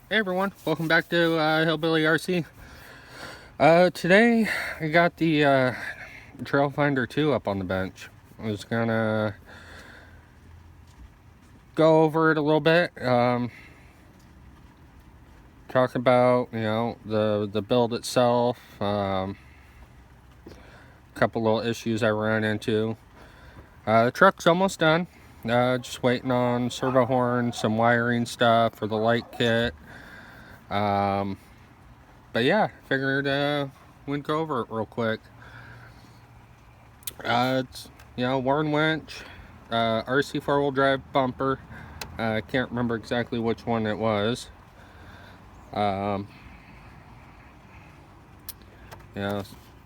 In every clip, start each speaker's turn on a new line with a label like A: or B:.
A: Hey everyone, welcome back to Hillbilly RC. Today I got the Trail Finder 2 up on the bench. I was gonna go over it a little bit, talk about the build itself, a couple little issues I ran into. The truck's almost done. Just waiting on servo horn, some wiring stuff for the light kit. But yeah, figured we'd go over it real quick. It's worn winch, RC four-wheel drive bumper. I can't remember exactly which one it was. Um,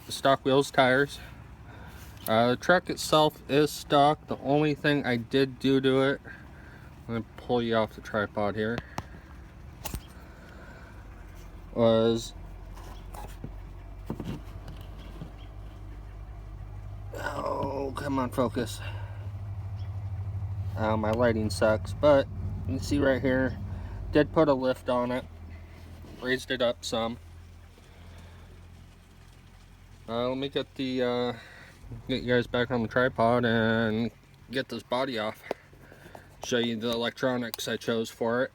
A: stock wheels, tires. The truck itself is stock. The only thing I did do to it, I'm gonna pull you off the tripod here, was come on, focus. My lighting sucks, but you can see right here, did put a lift on it, raised it up some. Let me get you guys back on the tripod and get this body off. Show you the electronics I chose for it.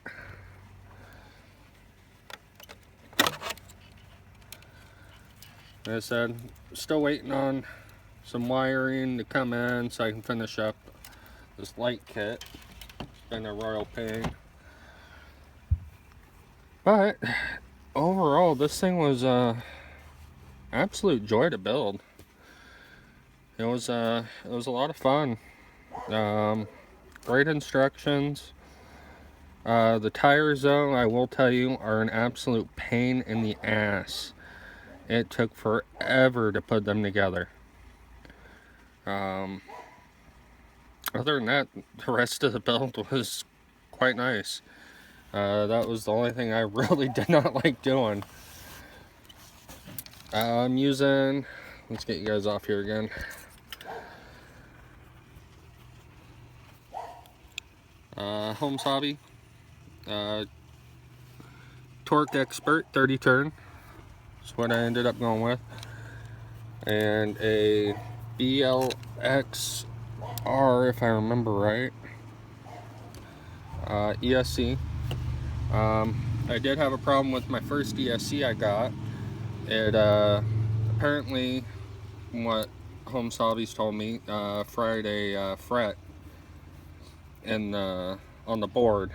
A: Like I said, still waiting on some wiring to come in so I can finish up this light kit. It's been a royal pain. But overall, this thing was absolute joy to build. It was a lot of fun. Great instructions. The tires, though, I will tell you, are an absolute pain in the ass. It took forever to put them together. Other than that, the rest of the build was quite nice. That was the only thing I really did not like doing. I'm using, let's get you guys off here again. Holmes Hobby, Torque Expert 30 turn. That's what I ended up going with. And a dx4r, if I remember right. ESC. I did have a problem with my first ESC I got. It apparently, from what Holmes Hobbies told me, fried a fret on the board.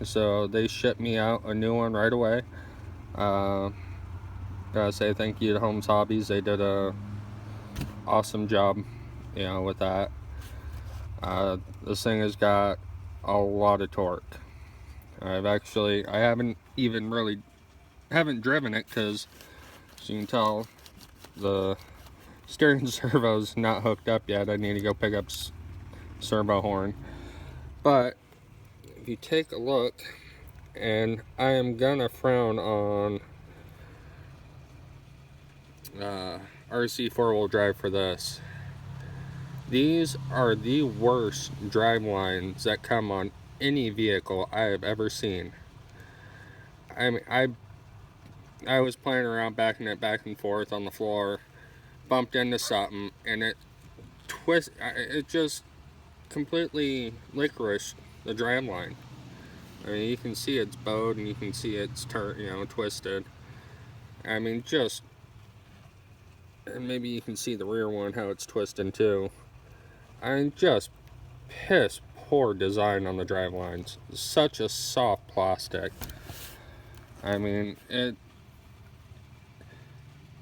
A: So they shipped me out a new one right away. Gotta say thank you to Holmes Hobbies. They did a awesome job, with that. This thing has got a lot of torque. I haven't driven it because, as you can tell, the steering servo's not hooked up yet. I need to go pick up servo horn. But if you take a look, and I am gonna frown on RC four-wheel drive for this. These are the worst drive lines that come on any vehicle I have ever seen. I mean, I was playing around backing it back and forth on the floor, bumped into something, and it just completely licorice the drive line. I mean, you can see it's bowed and you can see it's twisted. I mean, and maybe you can see the rear one, how it's twisting too. I mean, just piss poor design on the drive lines. Such a soft plastic. I mean,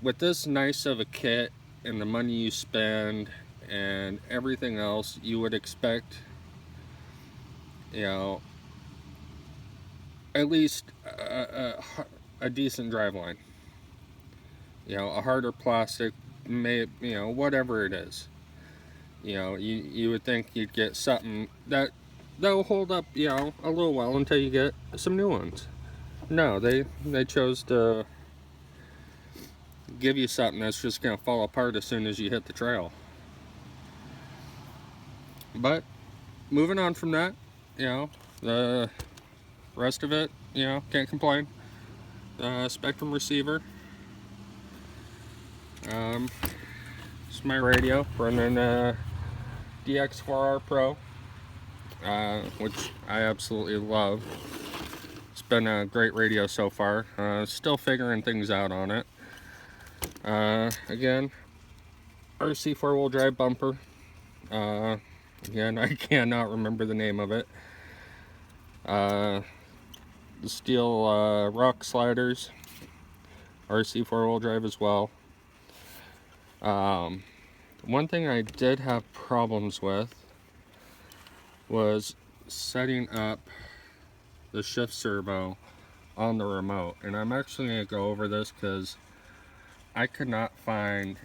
A: with this nice of a kit and the money you spend and everything else, you would expect, at least a decent driveline. A harder plastic, whatever it is. You would think you'd get something that'll hold up, a little while until you get some new ones. No, they chose to give you something that's just gonna fall apart as soon as you hit the trail. But moving on from that, the rest of it, you know, can't complain. Spectrum receiver. It's my radio running dx4r Pro, which I absolutely love. It's been a great radio so far. Still figuring things out on it. Again, RC four-wheel drive bumper. Again, I cannot remember the name of it. The steel rock sliders. RC four-wheel drive as well. One thing I did have problems with was setting up the shift servo on the remote, and I'm actually going to go over this because I could not find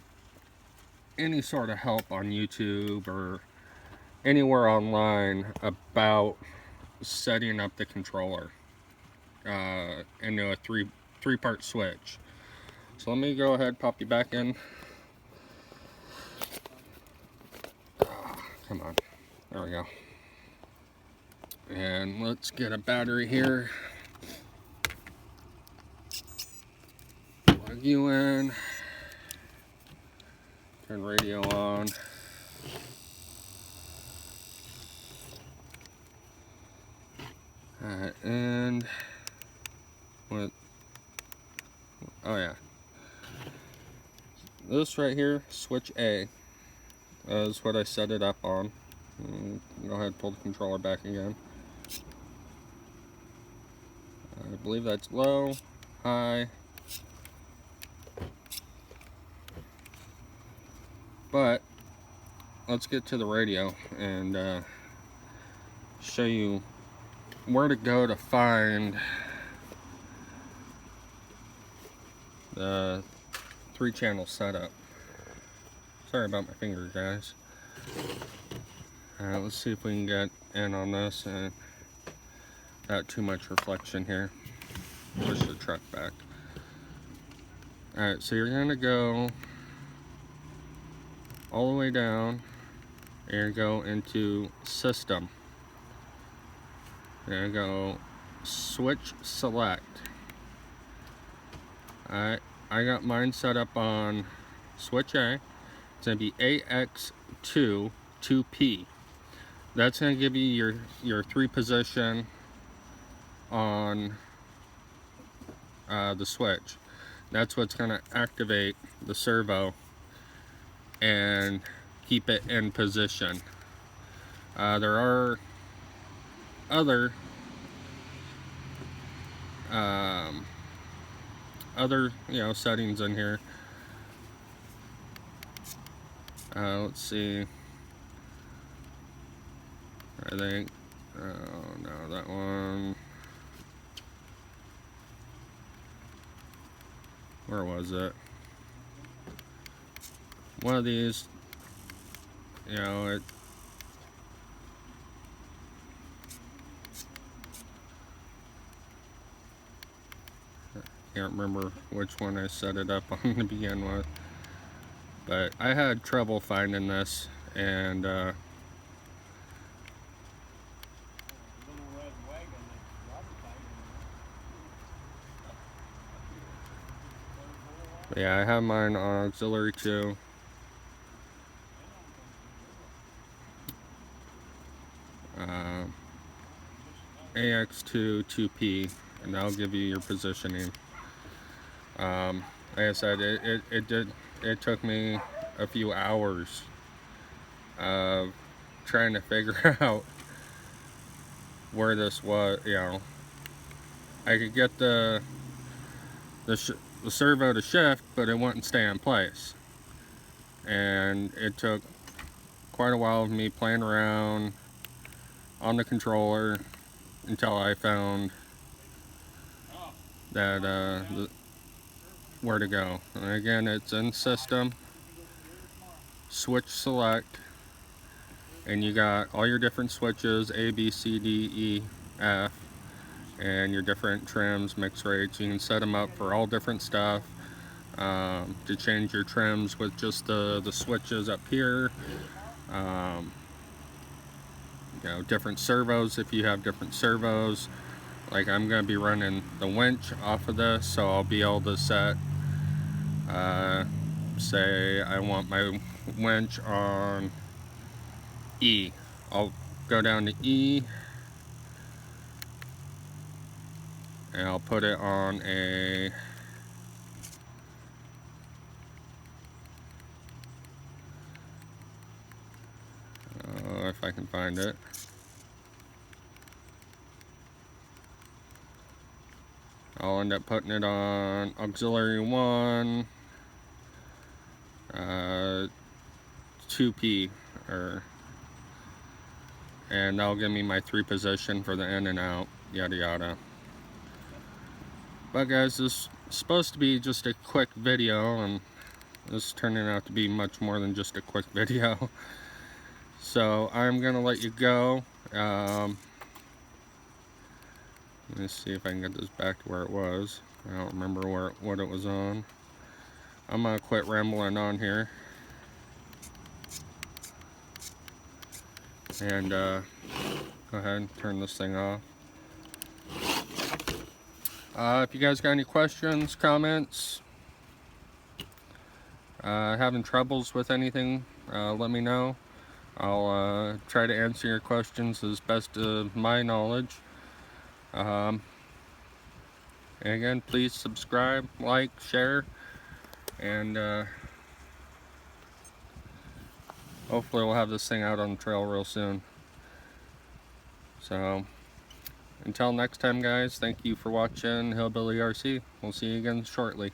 A: any sort of help on YouTube or anywhere online about setting up the controller into a three-part switch. So let me go ahead, pop you back in. Come on, there we go. And let's get a battery here. Plug you in. Turn radio on. Alright, and what? Oh yeah. This right here, switch A, is what I set it up on. Go ahead and pull the controller back again. I believe that's low, high. But let's get to the radio and show you where to go to find the 3-channel setup. Sorry about my finger, guys. Let's see if we can get in on this and not too much reflection here. Push the truck back. Alright, so you're gonna go all the way down and go into system. You're gonna go switch select. Alright, I got mine set up on switch A. It's gonna be AX2 2P. That's gonna give you your 3 position on the switch. That's what's gonna activate the servo and keep it in position. There are other settings in here. Let's see. I think, oh no, that one, where was it? One of these, you know, it can't remember which one I set it up on to begin with, but I had trouble finding this, and yeah, I have mine on auxiliary 2. AX2 2P, and that'll give you your positioning. Like I said, it took me a few hours of trying to figure out where this was. You know, I could get the servo to shift, but it wouldn't stay in place, and it took quite a while of me playing around on the controller until I found that where to go. And again, it's in system, switch select, and you got all your different switches, A, B, C, D, E, F, and your different trims, mix rates. You can set them up for all different stuff. To change your trims with just the switches up here. You know, different servos if you have different servos, Like, I'm gonna be running the winch off of this, so I'll be able to set, say I want my winch on E. I'll go down to E, and I'll put it on a, if I can find it. I'll end up putting it on auxiliary 1, 2P, and that'll give me my 3 position for the in and out, yada yada. But guys, this is supposed to be just a quick video, and this is turning out to be much more than just a quick video. So I'm gonna let you go. Let me see if I can get this back to where it was. I don't remember what it was on. I'm gonna quit rambling on here and go ahead and turn this thing off. If you guys got any questions, comments, having troubles with anything, let me know. I'll try to answer your questions as best of my knowledge. And again, please subscribe, like, share, and hopefully we'll have this thing out on the trail real soon. So until next time, guys, thank you for watching Hillbilly RC. We'll see you again shortly.